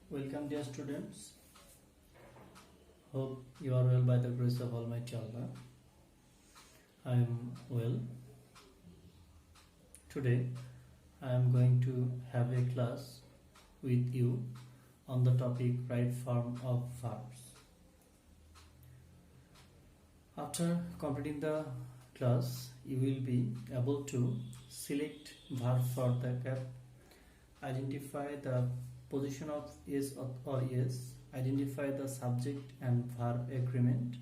Welcome, dear students. Hope you are well by the grace of Almighty Allah. I am well. Today, I am going to have a class with you on the topic right form of verbs. After completing the class, you will be able to select verb for the gap, identify the position of is or is, identify the subject and verb agreement,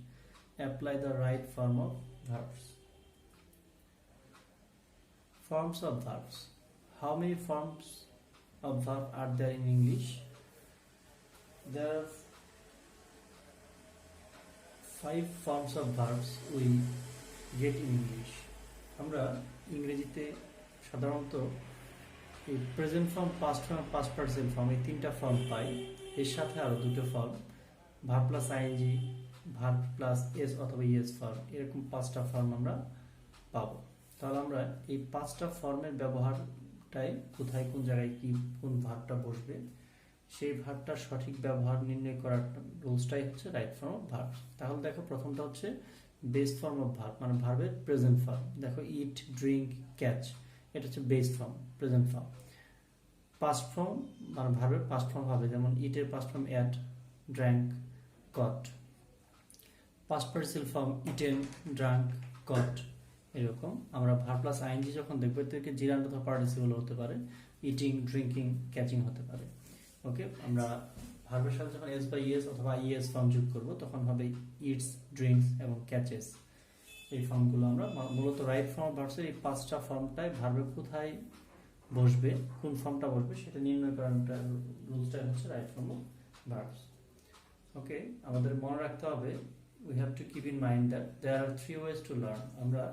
apply the right form of verbs. Forms of verbs. How many forms of verb are there in English? There are 5 forms of verbs we get in English. আমরা ইংরেজিতে সাধারণত এই present form, past form, past participle form, এই 3টা form পাই। এর সাথে আরো 2টো form, verb plus ING, verb plus S অথবা ইএস ফর্ম, এরকম 5টা ফর্ম আমরা পাবো। তাহলে আমরা এই 5টা ফর্মের ব্যবহারটাই কোথায়, কোন জায়গায় কি, কোন ভার্বটা বসবে, সেই ভার্বটার সঠিক ব্যবহার নির্ণয় করার রুলসটাই হচ্ছে রাইট ফর্ম অফ ভার্ব। তাহলে দেখো, প্রথমটা হচ্ছে বেস ফর্ম অফ ভার্ব, মানে ভার্বের প্রেজেন্ট ফর্ম। দেখো, ইট, ড্রিঙ্ক, ক্যাচ, এটা হচ্ছে base form, present form. Past form মানে ভার্বের পাস্ট ফর্ম হবে, যেমন ইটের past form ate, drank, got. Past participle form eaten, drunk, got. এরকম আমরা ভার্ব প্লাস আইএনজি যখন দেখবো, এতে জিরান্ড অথবা পার্টিসিপল হতে পারে, ইটিং, ড্রিঙ্কিং, ক্যাচিং হতে পারে। ওকে, আমরা ভার্বের সাথে যখন এস বা ইএস অথবা ইএস ফর্ম যোগ করব, তখন হবে ইটস, ড্রিঙ্কস এবং ক্যাচেস। এই ফর্মগুলো আমরা মূলত রাইট ফর্ম অফ ভার্বসের এই 5টা ফর্মটাই ভার্বের কোথায় বসবে, কোন ফর্মটা বসবে, সেটা নির্ণয় করার রুলসটাই হচ্ছে right form of verbs. Okay, আমাদের মনে রাখতে হবে, we have to keep in mind that there are 3 ways to learn. আমরা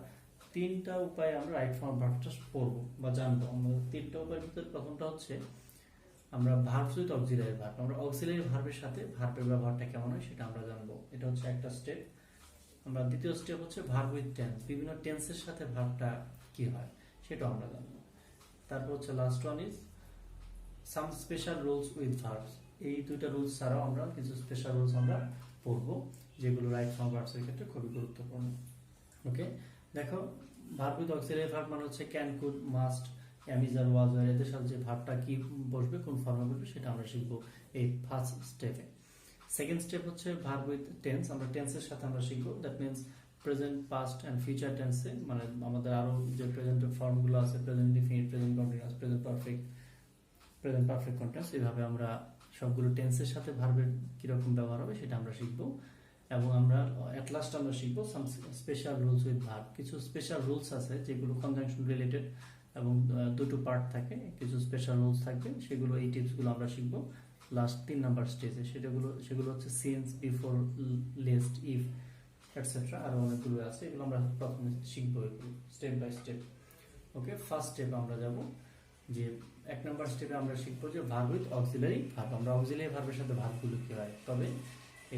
3টা উপায়ে আমরা রাইট ফর্ম অফ ভার্বটা পড়বো বা জানবো। আমাদের 3টা উপায়ের ভিতরে প্রথমটা হচ্ছে আমরা ভার্বস উইথ অক্সিলারি ভার্ব, আমরা অক্সিলারি ভার্বের সাথে ভার্বের ব্যবহারটা কেমন হয় সেটা আমরা জানবো। এটা হচ্ছে একটা স্টেপ। আমরা দ্বিতীয় স্টেপ হচ্ছে ভার্ব উইথ টেন্স, বিভিন্ন টেন্সের সাথে ভার্বটা কি হয় সেটাও আমরা জানবো। তারপর হচ্ছে last one is some special rules with verbs. এই 2টা রুলস ছাড়াও আমরা কিছু স্পেশাল রুলস আমরা পড়বো, যেগুলো রাইট ফর্ম ভার্বসের ক্ষেত্রে খুবই গুরুত্বপূর্ণ। ওকে, দেখো, ভার্ব উইথ অক্সিলারি ভার্ব মানে হচ্ছে can, could, must, am is are, was, were, এদের সাথে যে ভার্বটা কি বসবে, কোন ফর্মে বসবে, সেটা আমরা শিখবো এই ফার্স্ট স্টেপে। সেকেন্ড স্টেপ হচ্ছে ভার্ব উইথ টেন্স, আমরা টেন্সের সাথে আমরা শিখবো। That means present, past and future টেন্সে, মানে আমাদের আরো যে প্রেজেন্টের ফর্মগুলো আছে, present indefinite, present continuous, present perfect, present perfect continuous, এইভাবে আমরা সবগুলো টেন্সের সাথে ভার্বের কিরকম ব্যবহার হবে সেটা আমরা শিখবো। এবং আমরা এট লাস্ট আমরা শিখবো সাম স্পেশাল রুলস উইথ ভার্ব। কিছু স্পেশাল রুলস আছে যেগুলো কনজাংশন রিলেটেড এবং 2টো পার্ট থাকে, কিছু স্পেশাল রুলস থাকবে, সেগুলো এই টিপসগুলো আমরা শিখবো লাস্ট 3 নাম্বার স্টেজে। সেগুলো হচ্ছে since, before, lest, if, etcetera, আরো অনেকগুলো আছে, এগুলো আমরা প্রথমে শিখবো এগুলো step by step. Okay, first step আমরা যাব, যে 1 নাম্বার স্টেপে আমরা শিখবো যে ভার্ব উইথ অক্সিলারি ভার্ব। আমরা অক্সিলারি ভার্বের সাথে ভার্বগুলো কি হয়। তবে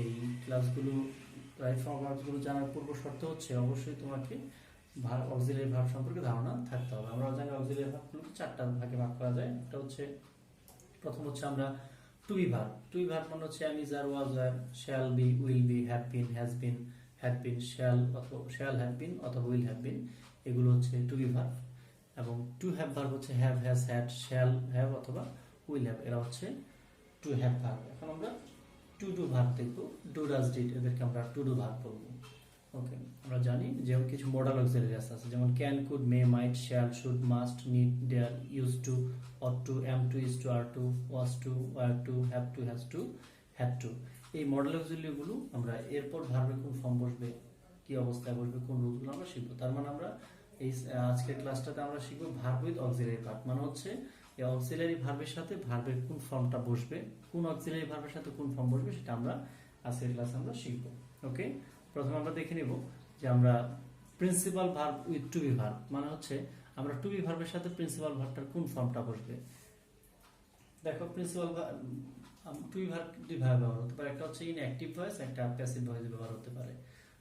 এই ক্লাসগুলো, রাইট ফর্ম ভার্বগুলো জানার পূর্ব শর্ত হচ্ছে অবশ্যই তোমাকে অক্সিলারি ভার্ব সম্পর্কে ধারণা থাকতে হবে। আমরা জানি অক্সিলারি ভার্বগুলোকে 4টা ভাগে ভাগ করা যায়। একটা হচ্ছে, প্রথম হচ্ছে আমরা to be verb. To be verb মানে হচ্ছে am, is, are, was, were, shall be, will be, have been, has been, had been, shall have been অথবা will have been, এগুলো হচ্ছে টু বি ভার্ব। এবং টু হ্যাভ ভার্ব হচ্ছে have, has, had, shall have অথবা will have, এরা হচ্ছে to have verb. এখন আমরা টু ডু ভার্ব দেখবো, ডু, ডাজ, ডিড, এদেরকে আমরা টু ডু ভার্ব বলবো। ওকে, আমরা জানি যে কিছু মডাল অক্সিলারি আছে, যেমন can, could, may, might, shall, should, must, need, dare, use to, ought to, am to, is to, are to, was to, were to, have to, has to, had to. এই model অক্সিলারিগুলো আমরা এরপর ভার্বে কোন form বসবে, কি অবস্থায় বসবে, কোন রুলগুলো আমরা শিখবো। তার মানে আমরা এই আজকের ক্লাসটাতে আমরা শিখবো ভার্ব উইথ অক্সিলারি ভার্ব, মানে হচ্ছে এই অক্সিলারি ভার্বের সাথে ভার্বের কোন ফর্মটা বসবে, কোন অক্সিলারি ভার্বের সাথে কোন ফর্ম বসবে, সেটা আমরা আজকের ক্লাসে আমরা শিখবো। ওকে, প্রথমে আমরা দেখে নিব যে আমরা principal verb with to be verb, মানে হচ্ছে আমরা টু বি ভার্বের সাথে প্রিন্সিপাল ভার্বটার কোন ফর্মটা বসবে। দেখো, প্রিন্সিপাল টু বি ভার্ব 2 ভাবে ব্যবহার হতে পারে, একটা হচ্ছে ইন অ্যাক্টিভ ভয়েস, একটা প্যাসিভ ভয়েসে ব্যবহার হতে পারে।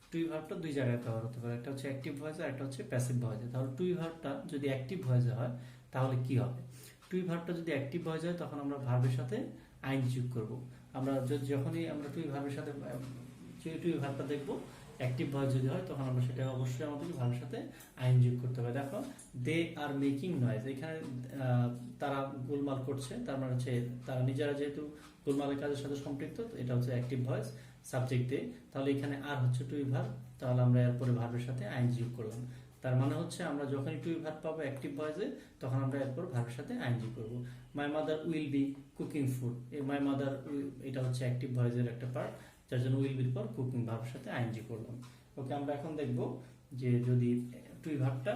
টু বি ভার্বটা 2 জায়গায় ব্যবহার হতে পারে, একটা হচ্ছে অ্যাক্টিভ ভয়েসে, একটা হচ্ছে প্যাসিভ ভয়েসে। তাহলে টু বি ভার্বটা যদি অ্যাক্টিভ ভয়েসে হয় তাহলে কি হবে। টু বি ভার্বটা যদি অ্যাক্টিভ ভয়েসে হয় তখন আমরা ভার্বের সাথে আইন যোগ করব। আমরা যখনই আমরা টু ভার্বের সাথে টু ভার্বটা দেখবো অ্যাক্টিভ ভয়েস যদি হয় তখন আমরা সেটা অবশ্যই আমাদেরকে ভার্বের সাথে আইন যোগ করতে হবে। দেখো দে আর মেকিং নয়েজ, এখানে তারা গোলমাল করছে, তার মানে হচ্ছে তারা নিজেরা যেহেতু গোলমালের কাজের সাথে সম্পৃক্ত, এটা হচ্ছে অ্যাক্টিভ ভয়েস সাবজেক্ট দে, তাহলে এখানে আর হচ্ছে টু ভার্ব, তাহলে আমরা এরপরে ভার্বের সাথে আইন যোগ করলাম। তার মানে হচ্ছে আমরা যখনই টু ভার্ব পাবো অ্যাক্টিভ ভয়েসে তখন আমরা এরপর ভার্বের সাথে আইন যোগ করবো। My mother will be cooking food, এই মাই মাদার এটা হচ্ছে অ্যাক্টিভ ভয়েসের একটা পার্ট, যার জন্য উইল বির পর কুকিং ভার্বের সাথে আইনজি করলাম। ওকে, আমরা এখন দেখব যে যদি টুই ভার্বটা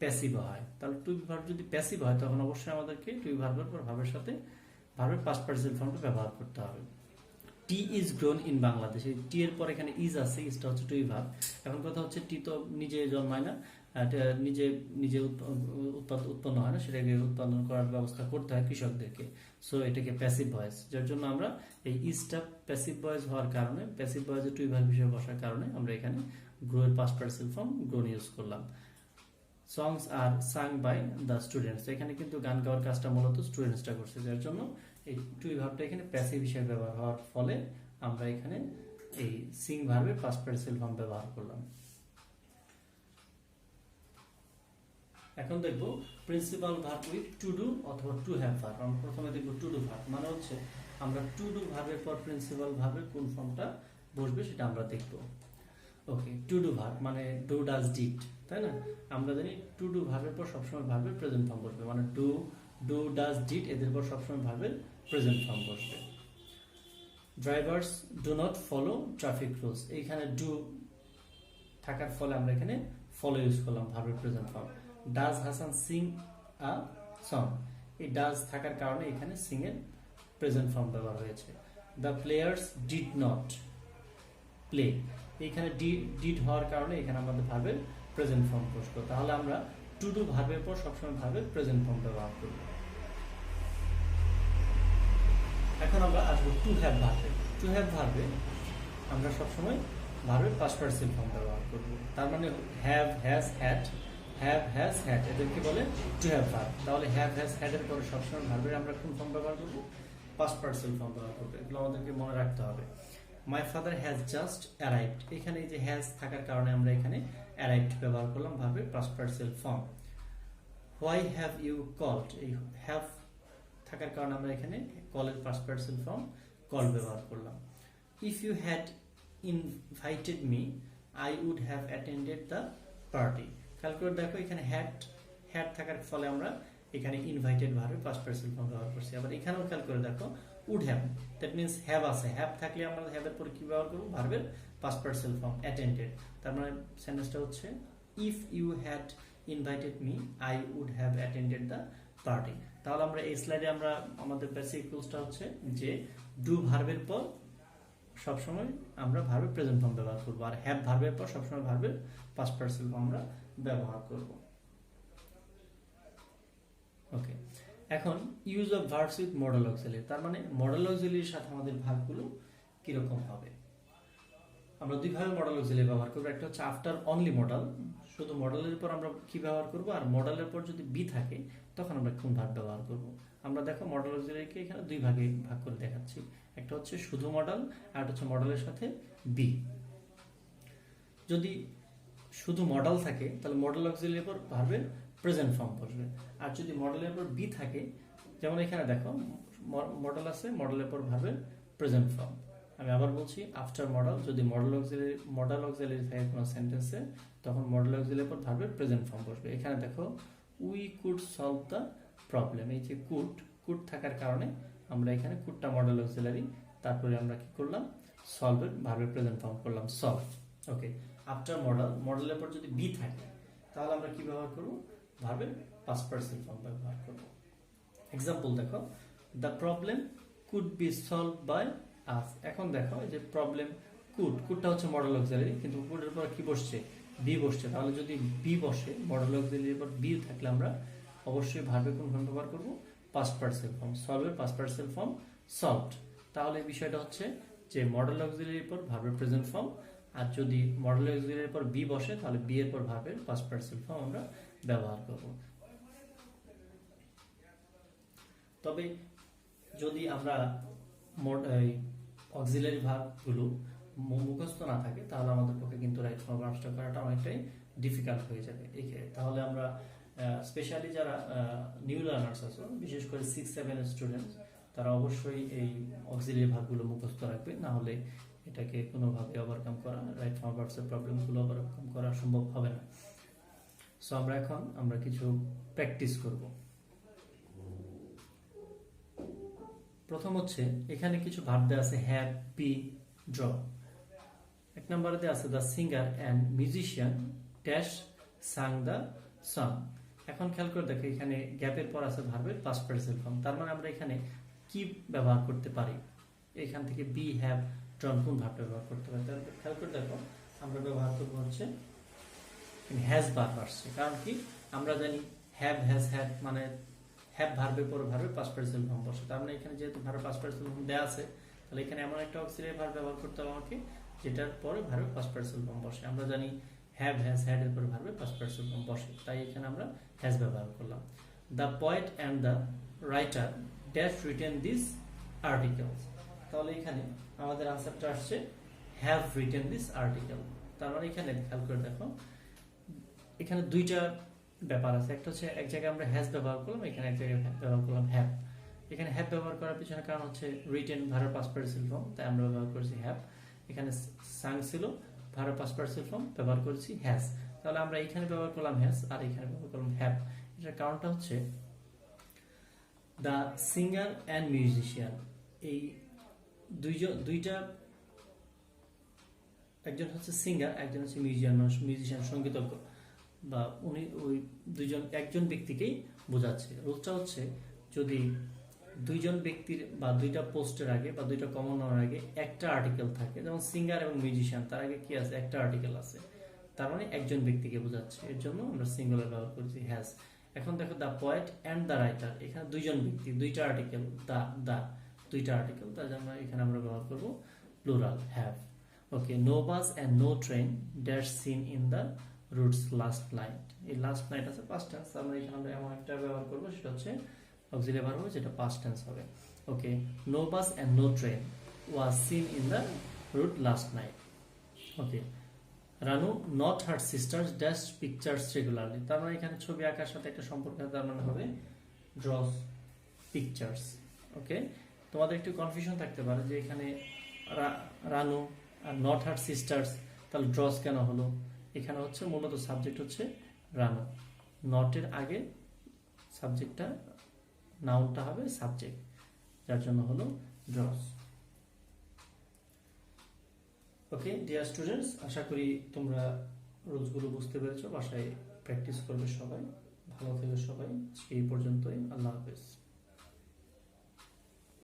প্যাসিভ হয়, তাহলে টুই ভার্ব যদি প্যাসিভ হয় তখন অবশ্যই আমাদেরকে টুই ভার্বের পর ভার্বের সাথে ভার্বের পাস্ট পার্টিসিপল ফর্মটা ব্যবহার করতে হবে। টি ইজ গ্রোন ইন বাংলাদেশ, এই টি এর পর এখানে ইজ আছে, ইজটা হচ্ছে টুই ভার্ব। এখন কথা হচ্ছে টি তো নিজে জন্মায় না, নিজে নিজে উৎপন্ন হয় না, সেটাকে উৎপাদন করার ব্যবস্থা করতে হয় কৃষকদেরকে। সো এটাকে প্যাসিভ ভয়েস, যার জন্য আমরা এই ইজটা প্যাসিভ ভয়েস হওয়ার কারণে, প্যাসিভ ভয়েসে টুই ভার্ব হিসেবে বসার কারণে আমরা এখানে গ্রো এর past participle form grown use করলাম। সংস আর সাং বাই দ্য স্টুডেন্টস, এখানে কিন্তু গান গাওয়ার কাজটা মূলত স্টুডেন্টসটা করছে, যার জন্য এই টুই ভার্বটা এখানে প্যাসিভ হিসেবে ব্যবহার হওয়ার ফলে আমরা এখানে এই সিং ভার্বের পাস্ট পার্টিসিপল ফর্ম ব্যবহার করলাম। এখন দেখব principal verb with to do অথবা টু হ্যাভ ভার্ব। আমরা প্রথমে দেখব টু ডু ভার্ব, মানে হচ্ছে আমরা টু ডু ভার্বের পর প্রিন্সিপাল ভার্বের কোন ফর্মটা বসবে সেটা আমরা দেখব। ওকে, টু ডু ভার্ব মানে ডু ডাজ ডিড, তাই না? আমরা জানি টু ডু ভার্বের পর সবসময় ভার্বের প্রেজেন্ট ফর্ম বসবে, মানে ডু ডাজ ডিড এদের পর সবসময় ভার্বের প্রেজেন্ট ফর্ম বসবে। Drivers do not follow traffic rules, এইখানে ডু থাকার ফলে আমরা এখানে ফলো ইউজ করলাম ভার্বের present form. Does Hasan sing a song, এই ডাজ থাকার কারণে এখানে সিং এর প্রেজেন্ট ফর্ম ব্যবহার হয়েছে। The players did not play, এখানে ডিড হওয়ার কারণে এখানে আমাদের ভার্বের প্রেজেন্ট ফর্ম বসলো। তাহলে আমরা টু ডু ভার্বের পর সবসময় ভার্বের প্রেজেন্ট ফর্ম ব্যবহার করব। এখন আমরা আসবো টু হ্যাভ ভার্বে। টু হ্যাভ ভার্বে আমরা সবসময় ভার্বের পাস্ট পার্টিসিপল ফর্ম ব্যবহার করব। তার মানে have, has, had, have, has, had এদেরকে বলে টু হ্যাভ ভার্ব। তাহলে হ্যাভ, হ্যাজ, হ্যাড এর পরে সবসময় ভার্বের আমরা কোন ফর্ম ব্যবহার করব? পাস্ট পার্টিসিপল ফর্ম ব্যবহার করব। এগুলো আমাদেরকে মনে রাখতে হবে। My father has just arrived, এখানে এই যে হ্যাজ থাকার কারণে আমরা এখানে অ্যারাইভড ব্যবহার করলাম ভার্বের past participle form. Why have you called, এই হ্যাভ থাকার কারণে আমরা এখানে কলের পাস্ট পার্টিসিপল ফর্ম কল ব্যবহার করলাম। If you had invited me I would have attended the party. খেয়াল করে দেখো এখানে হ্যাড থাকার ফলে আমরা এখানে ইনভাইটেড ভার্বের পাস্ট পার্টিসিপল ফর্ম ব্যবহার করছি। আবার এখানেও খেয়াল করে দেখো would have, that means have আছে, হ্যাভ থাকলে আমরা হ্যাভের পরে কি ব্যবহার করব? ভার্বের পাস্ট পার্টিসিপল ফর্ম অ্যাটেন্ডেড। তার মানে সেন্টেন্সটা হচ্ছে if you had invited me I would have attended the party. তাহলে আমরা এই স্লাইডে আমরা আমাদের বেসিক রুলসটা হচ্ছে যে ডু ভার্বের পর সবসময় আমরা ভার্বের প্রেজেন্ট ফর্ম ব্যবহার করব, আর হ্যাভ ভার্বের পর সবসময় ভার্বের পাস্ট পার্টিসিপল ফর্ম আমরা ব্যবহার করব। ওকে, এখন use of verbs with modal auxiliary, তার মানে মডেল অক্সিলারির সাথে আমাদের ভার্বগুলো কিরকম হবে। আমরা দুইভাবে মডেল অক্সিলারি ব্যবহার করব। একটা হচ্ছে আফটার অনলি মডেল, শুধু মডেলের পর আমরা কি ব্যবহার করব, আর মডেলের পর যদি বি থাকে তখন আমরা কোন ভার্ব ব্যবহার করব। আমরা দেখো মডেল অক্সিলারিকে এখানে দুই ভাগে ভাগ করে দেখাচ্ছি। একটা হচ্ছে শুধু মডেল, আর একটা হচ্ছে মডেলের সাথে বি। যদি শুধু মডেল থাকে তাহলে মডেল অক্সিলারির পর ভার্বের প্রেজেন্ট ফর্ম বসবে, আর যদি মডেলের পর বি থাকে, যেমন এখানে দেখো মডেল আছে, মডেলের পর ভার্বের প্রেজেন্ট ফর্ম। আমি আবার বলছি, আফটার মডেল যদি মডেল অক্সিলারি থাকে কোনো সেন্টেন্সে, তখন মডেল অক্সিলারির পর ভার্বের প্রেজেন্ট ফর্ম বসবে। এখানে দেখো we could solve the problem, এই যে কুড থাকার কারণে আমরা এখানে কুডটা মডেল অক্সিলারি, তারপরে আমরা কি করলাম? সলভের ভার্বের প্রেজেন্ট ফর্ম করলাম সলভ। ওকে, আফটার মডেলের পর যদি বি থাকে তাহলে আমরা কি ব্যবহার করব? ভার্বের পাস্ট পার্টিসিপল ফর্ম ব্যবহার করব। এক্সাম্পল দেখো, the problem could be solved by us. এখন দেখো এই যে প্রবলেম কুডটা হচ্ছে মডেল অক্সিলারি, কিন্তু কুডের পর কি বসছে? বি বসছে। তাহলে যদি বি বসে, মডেল অক্সিলারির পর বি থাকলে আমরা অবশ্যই ভার্বে কোন ফর্ম ব্যবহার করব? Past participle form. সলভের পাস্ট পার্টিসিপল ফর্ম সলভড। তাহলে এই বিষয়টা হচ্ছে যে মডেল অক্সিলারির পর ভার্বের প্রেজেন্ট ফর্ম, আর যদি মডেল অক্সিলারির পর বি বসে তাহলে বি এর পর ভার্বের পাস্ট পার্টিসিপল ফর্ম আমরা ব্যবহার করব। তবে যদি আমরা অক্সিলারি ভার্বগুলো মুখস্থ না থাকে তাহলে আমাদের পক্ষে কিন্তু রাইট ফর্ম ভার্বসটা করাটা অনেকটাই ডিফিকাল্ট হয়ে যাবে। তাহলে আমরা স্পেশালি যারা নিউ লার্নার্স আছে, বিশেষ করে 6-7 স্টুডেন্টস, তারা অবশ্যই এই অক্সিলারি ভার্বগুলো মুখস্থ রাখবে, না হলে এটাকে কোনোভাবে ওভারকাম করা, রাইট ফর্ম ভার্বসের প্রবলেমগুলো ওভারকাম করা সম্ভব হবে না। সো আমরা কিছু প্র্যাকটিস করব। প্রথম হচ্ছে এখানে কিছু ভার্ব দেওয়া আছে হ্যাভ, বি, ড্র। এক নম্বরে আছে the singer and musician dash sang the song. এখন খেয়াল করে দেখো এখানে গ্যাপের পর আছে ভার্বের পাস্ট পার্টিসিপল ফর্ম। তার মানে আমরা এখানে কি ব্যবহার করতে পারি? এখান থেকে বি, হ্যাভ, ড্রন কোন ভার্বটা ব্যবহার করতে পারি? তাহলে খেয়াল করে দেখো আমরা ব্যবহার করবো হচ্ছে হ্যাজ ভার্ব আসছে। কারণ কি আমরা জানি হ্যাভ, হ্যাজ, হ্যাড মানে হ্যাভ ভার্বের পর ভার্বের পাস্ট পার্টিসিপল ফর্ম বসে। তার মানে এখানে যেহেতু ভার্বের পাস্ট পার্টিসিপল ফর্ম দেওয়া আছে, তাহলে এখানে এমন একটা অক্সিলারি ভার্ব ব্যবহার করতে হবে আমাকে যেটার পরে ভার্বের পাস্ট পার্টিসিপল ফর্ম বসে। আমরা জানি হ্যাভ, হ্যাজ, হ্যাড এর পর ভার্বের পাস্ট পার্টিসিপল ফর্ম বসে, তাই এখানে আমরা হ্যাজ ব্যবহার করলাম। The poet and the writer dash written this articles. তাহলে এখানে আমাদের আনসারটা আসছে হ্যাভ রিটেন দিস আর্টিকেল। তার মানে এখানে খেয়াল করে দেখো এখানে দুইটা ব্যাপার আছে। একটা হচ্ছে এক জায়গায় আমরা হ্যাজ ব্যবহার করলাম, এখানে এক জায়গায় ব্যবহার করলাম হ্যাভ। এখানে হ্যাভ ব্যবহার করার পিছনে কারণ হচ্ছে রিটেন ভার্বের পাস্ট পার্টিসিপল ফর্ম, তাই আমরা ব্যবহার করেছি হ্যাভ। এখানে সাং ছিল, ভার্বের পাস্ট পার্টিসিপল ফর্ম, ব্যবহার করেছি হ্যাজ। তাহলে আমরা এখানে ব্যবহার করলাম হ্যাজ আর এখানে ব্যবহার করলাম হ্যাভ। এটার কারণটা হচ্ছে দ্য সিঙ্গার অ্যান্ড মিউজিশিয়ান, এই দুইটা, একজন হচ্ছে সিঙ্গার, একজন হচ্ছে মিউজিশিয়ান সঙ্গীতজ্ঞ, বা উনি ওই একজন ব্যক্তিকেই বোঝাচ্ছে। রুলটা হচ্ছে যদি দুইজন ব্যক্তির বা দুইটা পোস্টের আগে বা দুইটা কমন নামের আগে একটা আর্টিকেল থাকে, যেমন সিঙ্গার এবং মিউজিশিয়ান, তার আগে কি আছে? একটা আর্টিকেল আছে, তার মানে একজন ব্যক্তিকে বোঝাচ্ছে। এর জন্য আমরা সিঙ্গুলার ব্যবহার করছি হ্যাজ। এখন দেখো the poet and the writer, এখানে দুইজন ব্যক্তি, দুইটা আর্টিকেল, দুইটা আর্টিকেল, তার জন্য এখানে আমরা ব্যবহার করব plural have. Okay, no bus and no train dash seen in the routes last night. এই লাস্ট নাইট আছে পাস্ট টেন্স, আমরা এখানে আমরা এমন একটা ব্যবহার করব, সেটা হচ্ছে অক্সিলারি ভার্ব হবে, যেটা পাস্ট টেন্স হবে। Okay, no bus and no train was seen in the route last night. Okay, Ranu not her sisters dash pictures regularly. তার মানে এখানে ছবি আঁকার সাথে একটা সম্পর্ক, তার মানে হবে ড্রস পিকচার্স। ওকে, তোমাদের একটু কনফিউশন থাকতে পারে যে এখানে Ranu are not her sisters, তাহলে ড্রস কেন হলো? এখানে হচ্ছে মূলত সাবজেক্ট হচ্ছে রানু, নটের আগে সাবজেক্টটা, নাউনটা হবে সাবজেক্ট, যার জন্য হলো ড্রস। ওকে ডিয়ার স্টুডেন্টস, আশা করি তোমরা রুলসগুলো বুঝতে পেরেছো। বাসায় প্র্যাকটিস করবে সবাই। ভালো থেকো সবাই। আজকে এই পর্যন্তই। আল্লাহ হাফেজ।